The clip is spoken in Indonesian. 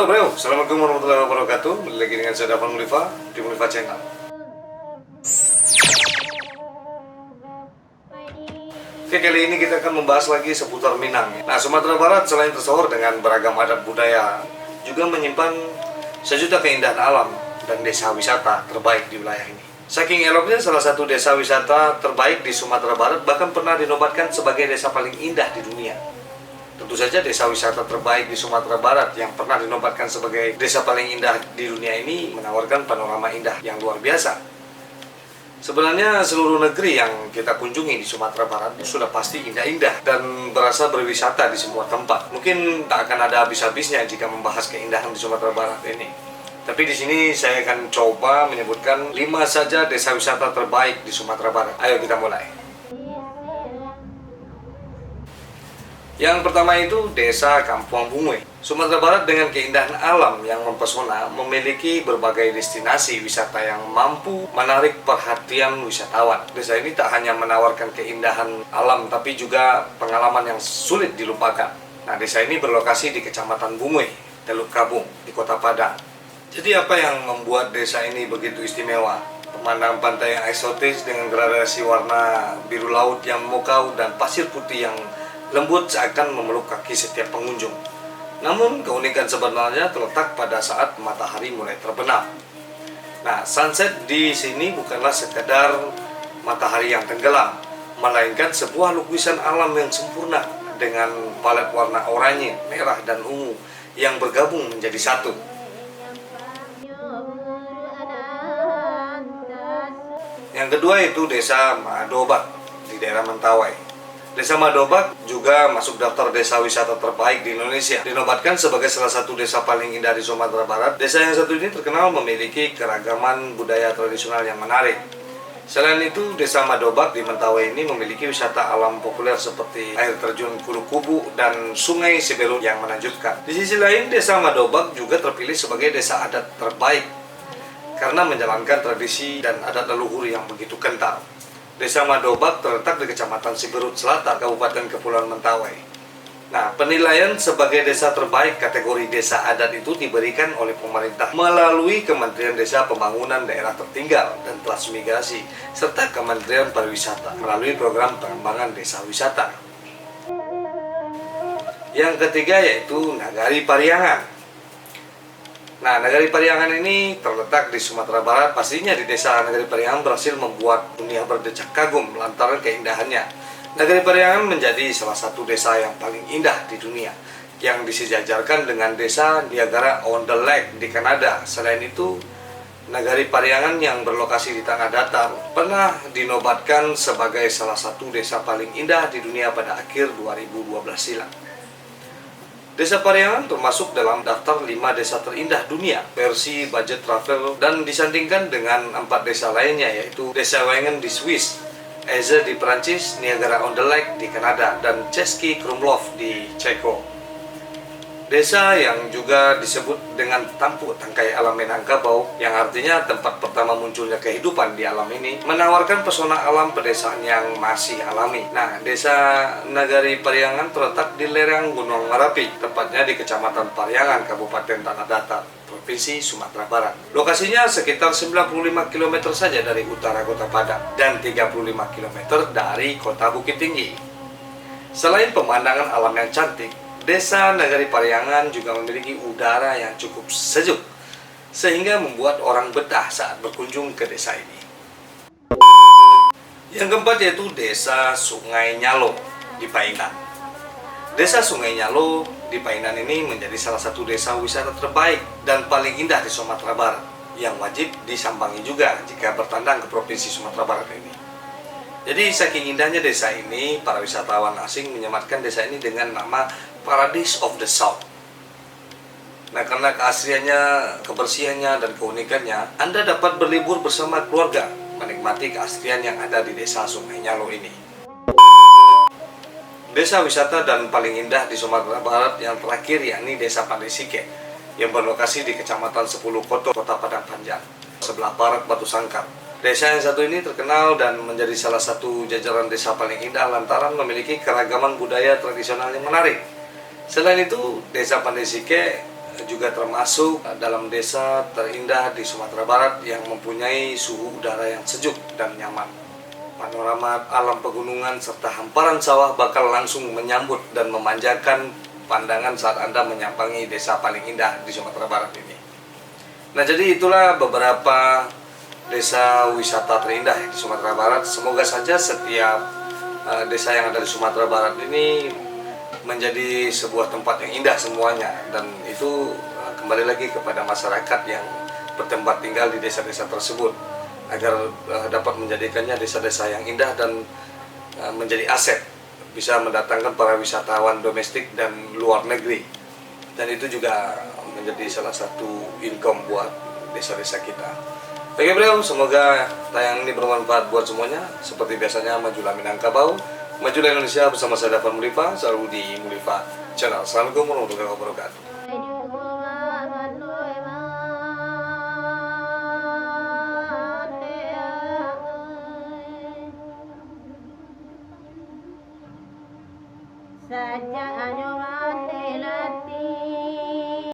Halo bro, Assalamualaikum warahmatullahi wabarakatuh. Kembali lagi dengan saya Dafan Mulifa di Mulifa Channel. Oke, kali ini kita akan membahas lagi seputar Minang. Nah, Sumatera Barat selain tersohor dengan beragam adat budaya, juga menyimpan sejuta keindahan alam dan desa wisata terbaik di wilayah ini. Saking eloknya, salah satu desa wisata terbaik di Sumatera Barat bahkan pernah dinobatkan sebagai desa paling indah di dunia. Tentu saja desa wisata terbaik di Sumatera Barat yang pernah dinobatkan sebagai desa paling indah di dunia ini menawarkan panorama indah yang luar biasa. Sebenarnya seluruh negeri yang kita kunjungi di Sumatera Barat sudah pasti indah-indah dan berasa berwisata di semua tempat. Mungkin tak akan ada habis-habisnya jika membahas keindahan di Sumatera Barat ini. Tapi di sini saya akan coba menyebutkan 5 saja desa wisata terbaik di Sumatera Barat. Ayo kita mulai. Yang pertama itu Desa Kampung Bungue. Sumatera Barat dengan keindahan alam yang mempesona memiliki berbagai destinasi wisata yang mampu menarik perhatian wisatawan. Desa ini tak hanya menawarkan keindahan alam tapi juga pengalaman yang sulit dilupakan. Nah, desa ini berlokasi di Kecamatan Bungue, Teluk Kabung, di Kota Padang. Jadi apa yang membuat desa ini begitu istimewa? Pemandangan pantai yang eksotis dengan gradasi warna biru laut yang memukau dan pasir putih yang lembut seakan memeluk kaki setiap pengunjung. Namun keunikan sebenarnya terletak pada saat matahari mulai terbenam. Nah, sunset di sini bukanlah sekadar matahari yang tenggelam, melainkan sebuah lukisan alam yang sempurna dengan palet warna oranye, merah, dan ungu yang bergabung menjadi satu. Yang kedua itu Desa Madobak di daerah Mentawai. Desa Madobak juga masuk daftar desa wisata terbaik di Indonesia. Dinobatkan sebagai salah satu desa paling indah di Sumatera Barat. Desa yang satu ini terkenal memiliki keragaman budaya tradisional yang menarik. Selain itu, Desa Madobak di Mentawai ini memiliki wisata alam populer seperti air terjun Kulukubu dan Sungai Siberut yang menakjubkan. Di sisi lain, Desa Madobak juga terpilih sebagai desa adat terbaik karena menjalankan tradisi dan adat leluhur yang begitu kental. Desa Madobak terletak di Kecamatan Siberut Selatan, Kabupaten Kepulauan Mentawai. Nah, penilaian sebagai desa terbaik kategori desa adat itu diberikan oleh pemerintah melalui Kementerian Desa Pembangunan Daerah Tertinggal dan Transmigrasi, serta Kementerian Pariwisata melalui program pengembangan desa wisata. Yang ketiga yaitu Nagari Pariangan. Nah, Nagari Pariangan ini terletak di Sumatera Barat. Pastinya di desa Nagari Pariangan berhasil membuat dunia berdecak kagum lantaran keindahannya. Nagari Pariangan menjadi salah satu desa yang paling indah di dunia, yang disejajarkan dengan desa Niagara on the Lake di Kanada. Selain itu, Nagari Pariangan yang berlokasi di tanah datar pernah dinobatkan sebagai salah satu desa paling indah di dunia pada akhir 2012 silam. Desa Pariangan termasuk dalam daftar 5 desa terindah dunia versi budget travel dan disandingkan dengan 4 desa lainnya yaitu Desa Wengen di Swiss, Eze di Prancis, Niagara on the Lake di Kanada, dan Český Krumlov di Ceko. Desa yang juga disebut dengan Tampuk Tangkai Alam Minangkabau, yang artinya tempat pertama munculnya kehidupan di alam ini, menawarkan pesona alam pedesaan yang masih alami. Nah, Desa Nagari Pariangan terletak di lereng Gunung Merapi, tepatnya di Kecamatan Pariangan, Kabupaten Tanah Datar, Provinsi Sumatera Barat. Lokasinya sekitar 95 km saja dari utara Kota Padang dan 35 km dari Kota Bukit Tinggi. Selain pemandangan alam yang cantik, Desa Nagari Pariangan juga memiliki udara yang cukup sejuk, sehingga membuat orang betah saat berkunjung ke desa ini. Yang keempat yaitu Desa Sungai Nyalo di Painan. Desa Sungai Nyalo di Painan ini menjadi salah satu desa wisata terbaik dan paling indah di Sumatera Barat, yang wajib disambangi juga jika bertandang ke Provinsi Sumatera Barat ini. Jadi saking indahnya desa ini, para wisatawan asing menyematkan desa ini dengan nama Paradise of the South. Nah, karena keasliannya, kebersihannya, dan keunikannya, Anda dapat berlibur bersama keluarga, menikmati keaslian yang ada di Desa Sungai Nyalo ini. Desa wisata dan paling indah di Sumatera Barat yang terakhir yakni Desa Pandai Sike, yang berlokasi di Kecamatan Sepulukoto, Kota Padang Panjang, sebelah barat Batu Sangkar. Desa yang satu ini terkenal dan menjadi salah satu jajaran desa paling indah lantaran memiliki keragaman budaya tradisional yang menarik. Selain itu, Desa Pandai Sike juga termasuk dalam desa terindah di Sumatera Barat yang mempunyai suhu udara yang sejuk dan nyaman. Panorama alam pegunungan serta hamparan sawah bakal langsung menyambut dan memanjakan pandangan saat Anda menyambangi desa paling indah di Sumatera Barat ini. Nah, jadi itulah beberapa desa wisata terindah di Sumatera Barat. Semoga saja setiap desa yang ada di Sumatera Barat ini menjadi sebuah tempat yang indah semuanya, dan itu kembali lagi kepada masyarakat yang bertempat tinggal di desa-desa tersebut agar dapat menjadikannya desa-desa yang indah dan menjadi aset, bisa mendatangkan para wisatawan domestik dan luar negeri, dan itu juga menjadi salah satu income buat desa-desa kita. Oke bro, semoga tayangan ini bermanfaat buat semuanya. Seperti biasanya, majulah Minangkabau, majulah Indonesia, bersama saya Davan Mulifa, selalu di Mulifa Channel. Assalamualaikum warahmatullahi wabarakatuh. Saja anjuran